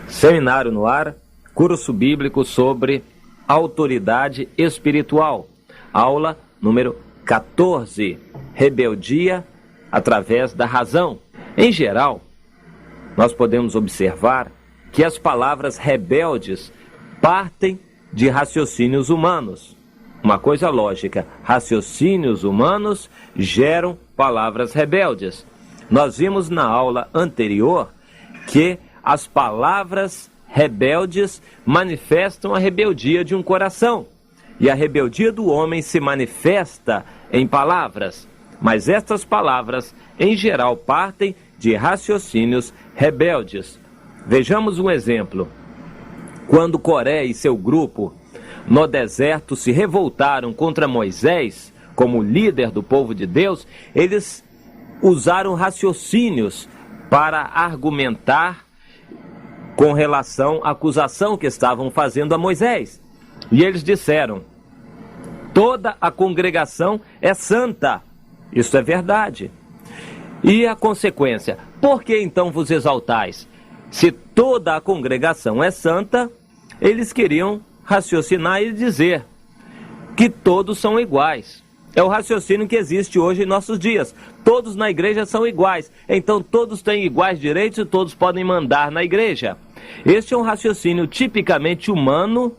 Seminário no ar, curso bíblico sobre autoridade espiritual. Aula número 14, rebeldia através da razão. Em geral, nós podemos observar que as palavras rebeldes partem de raciocínios humanos. Uma coisa lógica, raciocínios humanos geram palavras rebeldes. Nós vimos na aula anterior que as palavras rebeldes manifestam a rebeldia de um coração. E a rebeldia do homem se manifesta em palavras. Mas estas palavras, em geral, partem de raciocínios rebeldes. Vejamos um exemplo. Quando Coré e seu grupo no deserto se revoltaram contra Moisés, como líder do povo de Deus, eles usaram raciocínios para argumentar com relação à acusação que estavam fazendo a Moisés. E eles disseram: toda a congregação é santa. Isso é verdade. E a consequência? Por que então vos exaltais? Se toda a congregação é santa, eles queriam raciocinar e dizer que todos são iguais. É o raciocínio que existe hoje em nossos dias. Todos na igreja são iguais. Então todos têm iguais direitos e todos podem mandar na igreja. Este é um raciocínio tipicamente humano,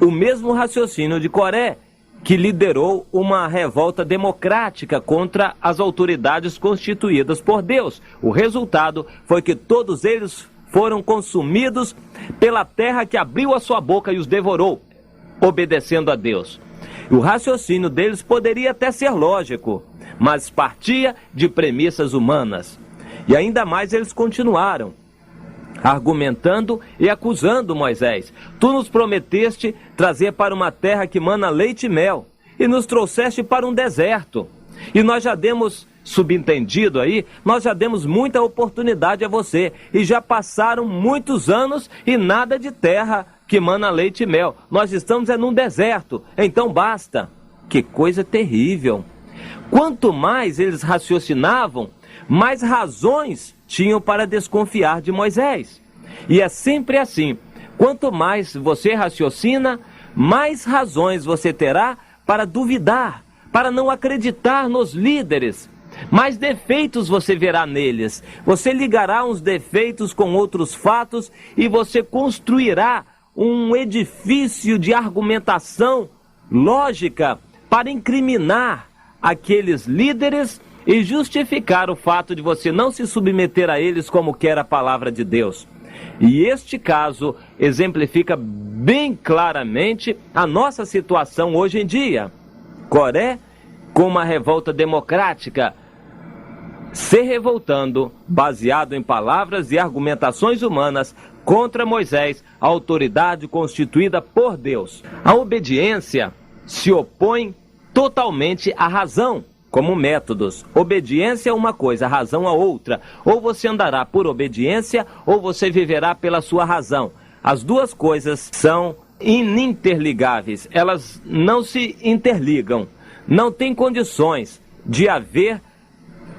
o mesmo raciocínio de Coré, que liderou uma revolta democrática contra as autoridades constituídas por Deus. O resultado foi que todos eles foram consumidos pela terra que abriu a sua boca e os devorou, obedecendo a Deus. O raciocínio deles poderia até ser lógico, mas partia de premissas humanas. E ainda mais eles continuaram argumentando e acusando Moisés. Tu nos prometeste trazer para uma terra que mana leite e mel, e nos trouxeste para um deserto. E nós já demos, subentendido aí, nós já demos muita oportunidade a você, e já passaram muitos anos e nada de terra que mana leite e mel. Nós estamos num deserto, então basta. Que coisa terrível. Quanto mais eles raciocinavam, mais razões tinham para desconfiar de Moisés. E é sempre assim. Quanto mais você raciocina, mais razões você terá para duvidar, para não acreditar nos líderes. Mais defeitos você verá neles. Você ligará uns defeitos com outros fatos e você construirá um edifício de argumentação lógica para incriminar aqueles líderes e justificar o fato de você não se submeter a eles como quer a palavra de Deus. E este caso exemplifica bem claramente a nossa situação hoje em dia. Coré, com uma revolta democrática, se revoltando, baseado em palavras e argumentações humanas, contra Moisés, a autoridade constituída por Deus. A obediência se opõe totalmente à razão, como métodos. Obediência é uma coisa, razão a outra. Ou você andará por obediência, ou você viverá pela sua razão. As duas coisas são ininterligáveis, elas não se interligam. Não tem condições de haver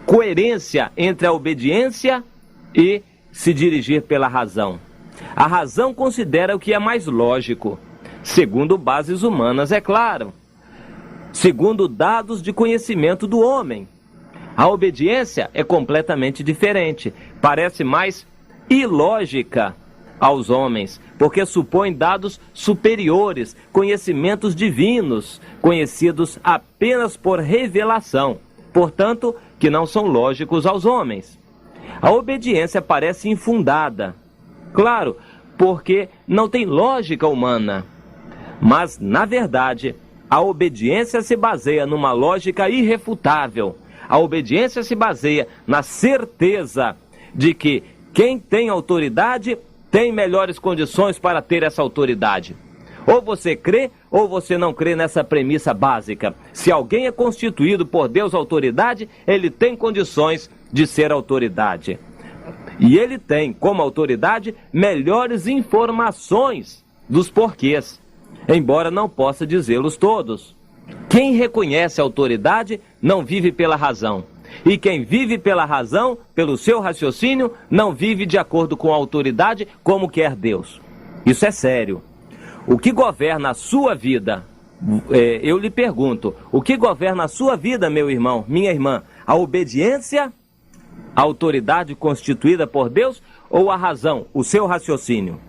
coerência entre a obediência e se dirigir pela razão. A razão considera o que é mais lógico, segundo bases humanas, é claro. Segundo dados de conhecimento do homem. A obediência é completamente diferente. Parece mais ilógica aos homens, porque supõe dados superiores, conhecimentos divinos, conhecidos apenas por revelação, portanto, que não são lógicos aos homens. A obediência parece infundada, claro, porque não tem lógica humana, mas, na verdade, a obediência se baseia numa lógica irrefutável. A obediência se baseia na certeza de que quem tem autoridade tem melhores condições para ter essa autoridade. Ou você crê, ou você não crê nessa premissa básica. Se alguém é constituído por Deus autoridade, ele tem condições de ser autoridade. E ele tem, como autoridade, melhores informações dos porquês, embora não possa dizê-los todos. Quem reconhece a autoridade não vive pela razão. E quem vive pela razão, pelo seu raciocínio, não vive de acordo com a autoridade como quer Deus. Isso é sério. O que governa a sua vida? Eu lhe pergunto, o que governa a sua vida, meu irmão, minha irmã? A obediência à autoridade constituída por Deus ou a razão, o seu raciocínio?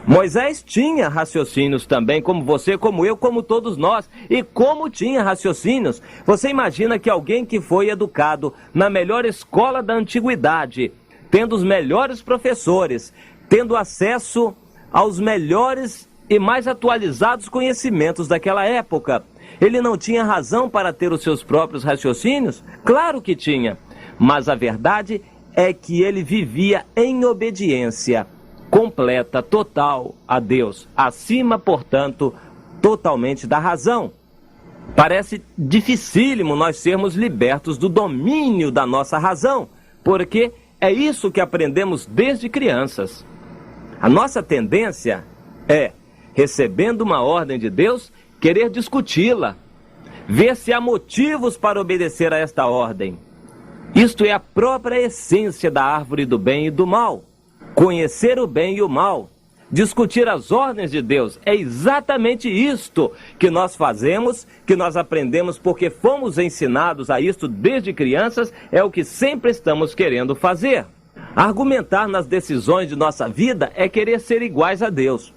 Moisés tinha raciocínios também, como você, como eu, como todos nós. E como tinha raciocínios, você imagina que alguém que foi educado na melhor escola da antiguidade, tendo os melhores professores, tendo acesso aos melhores e mais atualizados conhecimentos daquela época, ele não tinha razão para ter os seus próprios raciocínios? Claro que tinha, mas a verdade é que ele vivia em obediência completa, total a Deus, acima, portanto, totalmente da razão. Parece dificílimo nós sermos libertos do domínio da nossa razão, porque é isso que aprendemos desde crianças. A nossa tendência é, recebendo uma ordem de Deus, querer discuti-la, ver se há motivos para obedecer a esta ordem. Isto é a própria essência da árvore do bem e do mal. Conhecer o bem e o mal, discutir as ordens de Deus, é exatamente isto que nós fazemos, que nós aprendemos porque fomos ensinados a isto desde crianças, é o que sempre estamos querendo fazer. Argumentar nas decisões de nossa vida é querer ser iguais a Deus.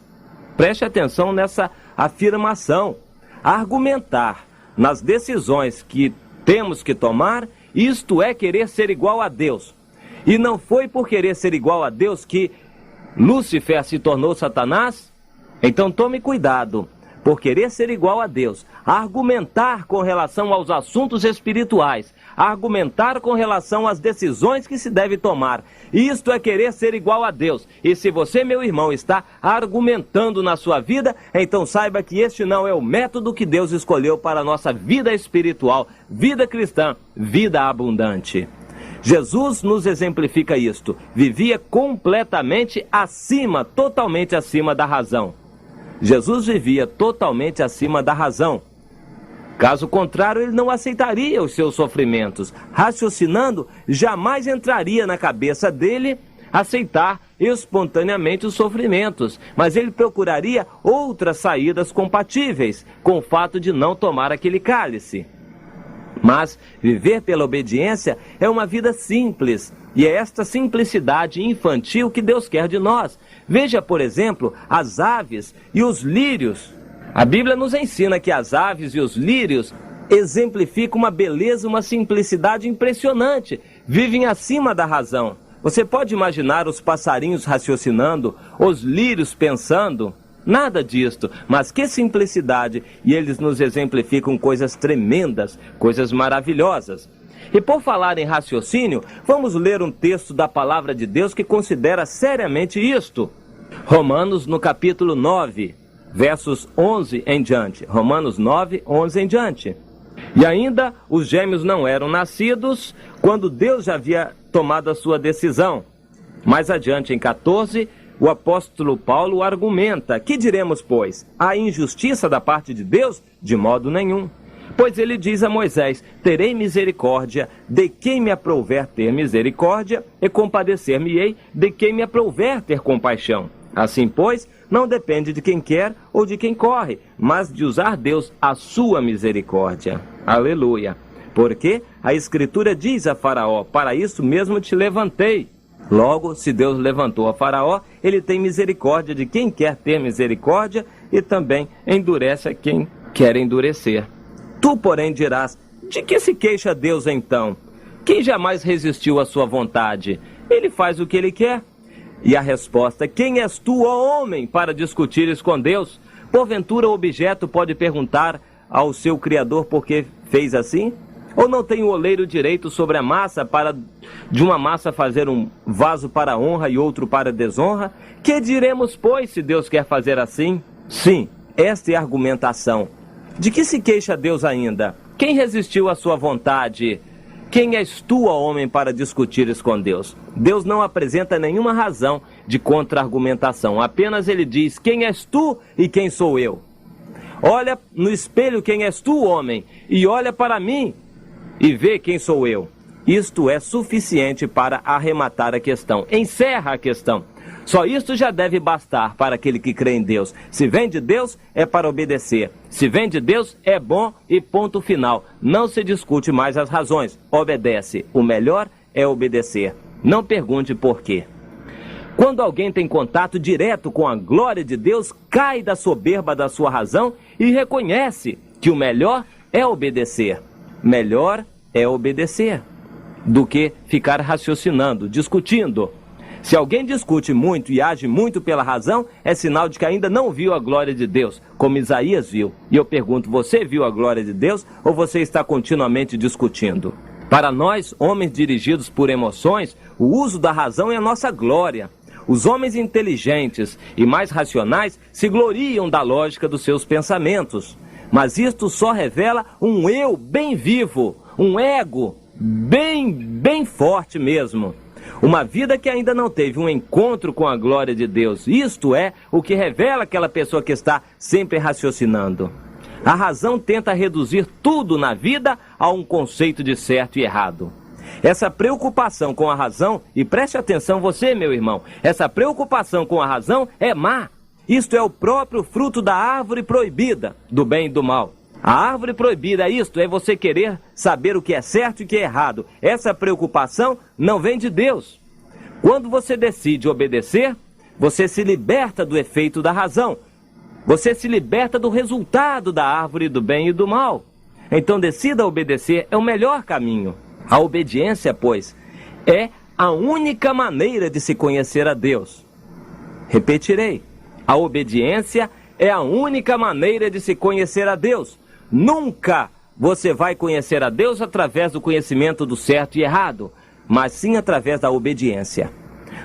Preste atenção nessa afirmação. Argumentar nas decisões que temos que tomar, isto é querer ser igual a Deus. E não foi por querer ser igual a Deus que Lúcifer se tornou Satanás? Então tome cuidado, por querer ser igual a Deus, argumentar com relação aos assuntos espirituais, argumentar com relação às decisões que se deve tomar. Isto é querer ser igual a Deus. E se você, meu irmão, está argumentando na sua vida, então saiba que este não é o método que Deus escolheu para a nossa vida espiritual, vida cristã, vida abundante. Jesus nos exemplifica isto, vivia completamente acima, totalmente acima da razão. Jesus vivia totalmente acima da razão. Caso contrário, ele não aceitaria os seus sofrimentos. Raciocinando, jamais entraria na cabeça dele aceitar espontaneamente os sofrimentos, mas ele procuraria outras saídas compatíveis com o fato de não tomar aquele cálice. Mas viver pela obediência é uma vida simples, e é esta simplicidade infantil que Deus quer de nós. Veja, por exemplo, as aves e os lírios. A Bíblia nos ensina que as aves e os lírios exemplificam uma beleza, uma simplicidade impressionante, vivem acima da razão. Você pode imaginar os passarinhos raciocinando, os lírios pensando? Nada disto, mas que simplicidade, e eles nos exemplificam coisas tremendas, coisas maravilhosas. E por falar em raciocínio, vamos ler um texto da palavra de Deus que considera seriamente isto. Romanos no capítulo 9, versos 11 em diante. Romanos 9, 11 em diante. E ainda os gêmeos não eram nascidos quando Deus já havia tomado a sua decisão. Mais adiante em 14, o apóstolo Paulo argumenta: que diremos, pois? Há injustiça da parte de Deus? De modo nenhum. Pois ele diz a Moisés: terei misericórdia de quem me aprouver ter misericórdia, e compadecer-me-ei de quem me aprouver ter compaixão. Assim, pois, não depende de quem quer ou de quem corre, mas de usar Deus a sua misericórdia. Aleluia! Porque a Escritura diz a Faraó: para isso mesmo te levantei. Logo, se Deus levantou a Faraó, ele tem misericórdia de quem quer ter misericórdia e também endurece a quem quer endurecer. Tu, porém, dirás: de que se queixa Deus então? Quem jamais resistiu à sua vontade? Ele faz o que ele quer. E a resposta: quem és tu, ó homem, para discutires com Deus? Porventura o objeto pode perguntar ao seu Criador por que fez assim? Ou não tem o oleiro direito sobre a massa para de uma massa fazer um vaso para honra e outro para desonra? Que diremos, pois, se Deus quer fazer assim? Sim, esta é a argumentação. De que se queixa Deus ainda? Quem resistiu à sua vontade? Quem és tu, ó homem, para discutires com Deus? Deus não apresenta nenhuma razão de contra-argumentação. Apenas ele diz: quem és tu e quem sou eu? Olha no espelho quem és tu, homem, e olha para mim. e vê quem sou eu. Isto é suficiente para arrematar a questão. Encerra a questão. Só isto já deve bastar para aquele que crê em Deus. Se vem de Deus, é para obedecer. Se vem de Deus, é bom e ponto final. Não se discute mais as razões. Obedece. O melhor é obedecer. Não pergunte por quê. Quando alguém tem contato direto com a glória de Deus, cai da soberba da sua razão e reconhece que o melhor é obedecer. Melhor é obedecer do que ficar raciocinando, discutindo. Se alguém discute muito e age muito pela razão, é sinal de que ainda não viu a glória de Deus, como Isaías viu. E eu pergunto, você viu a glória de Deus ou você está continuamente discutindo? Para nós, homens dirigidos por emoções, o uso da razão é a nossa glória. Os homens inteligentes e mais racionais se gloriam da lógica dos seus pensamentos. Mas isto só revela um eu bem vivo, um ego bem forte mesmo. Uma vida que ainda não teve um encontro com a glória de Deus. Isto é o que revela aquela pessoa que está sempre raciocinando. A razão tenta reduzir tudo na vida a um conceito de certo e errado. Essa preocupação com a razão, e preste atenção você, meu irmão, essa preocupação com a razão é má. Isto é o próprio fruto da árvore proibida, do bem e do mal. A árvore proibida, isto é você querer saber o que é certo e o que é errado. Essa preocupação não vem de Deus. Quando você decide obedecer, você se liberta do efeito da razão. Você se liberta do resultado da árvore do bem e do mal. Então decida obedecer, é o melhor caminho. A obediência, pois, é a única maneira de se conhecer a Deus. Repetirei, a obediência é a única maneira de se conhecer a Deus. Nunca você vai conhecer a Deus através do conhecimento do certo e errado, mas sim através da obediência.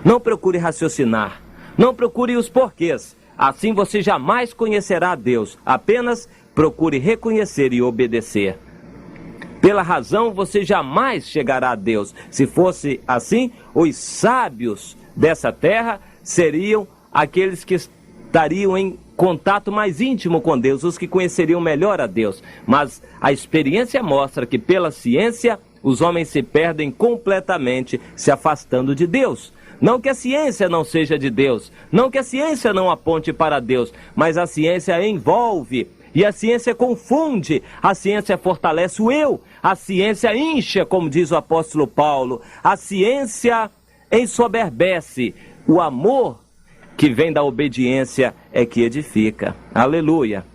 Não procure raciocinar, não procure os porquês, assim você jamais conhecerá a Deus. Apenas procure reconhecer e obedecer. Pela razão você jamais chegará a Deus. Se fosse assim, os sábios dessa terra seriam aqueles que estariam em contato mais íntimo com Deus, os que conheceriam melhor a Deus. Mas a experiência mostra que pela ciência os homens se perdem completamente, se afastando de Deus. Não que a ciência não seja de Deus, não que a ciência não aponte para Deus, mas a ciência envolve e a ciência confunde, a ciência fortalece o eu, a ciência incha, como diz o apóstolo Paulo, a ciência ensoberbece. O amor que vem da obediência é que edifica. Aleluia.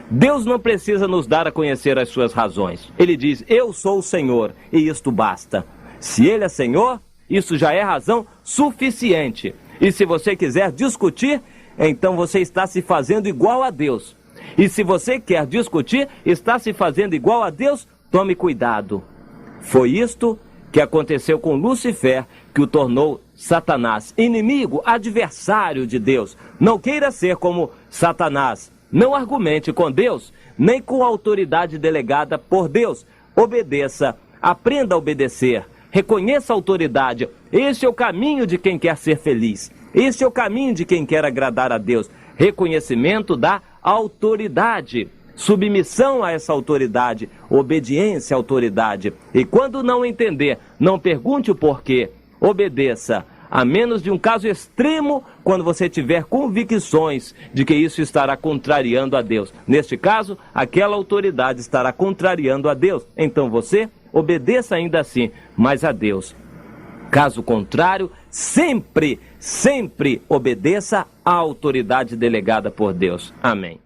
Deus não precisa nos dar a conhecer as suas razões. Ele diz, eu sou o Senhor, e isto basta. Se Ele é Senhor, isso já é razão suficiente. E se você quiser discutir, então você está se fazendo igual a Deus. E se você quer discutir, está se fazendo igual a Deus, tome cuidado. Foi isto que aconteceu com Lúcifer, que o tornou Satanás, inimigo, adversário de Deus. Não queira ser como Satanás. Não argumente com Deus, nem com a autoridade delegada por Deus. Obedeça, aprenda a obedecer, reconheça a autoridade. Este é o caminho de quem quer ser feliz. Este é o caminho de quem quer agradar a Deus. Reconhecimento da autoridade, submissão a essa autoridade, obediência à autoridade. E quando não entender, não pergunte o porquê, obedeça. A menos de um caso extremo, quando você tiver convicções de que isso estará contrariando a Deus. Neste caso, aquela autoridade estará contrariando a Deus. Então você obedeça ainda assim, mas a Deus. Caso contrário, sempre obedeça à autoridade delegada por Deus. Amém.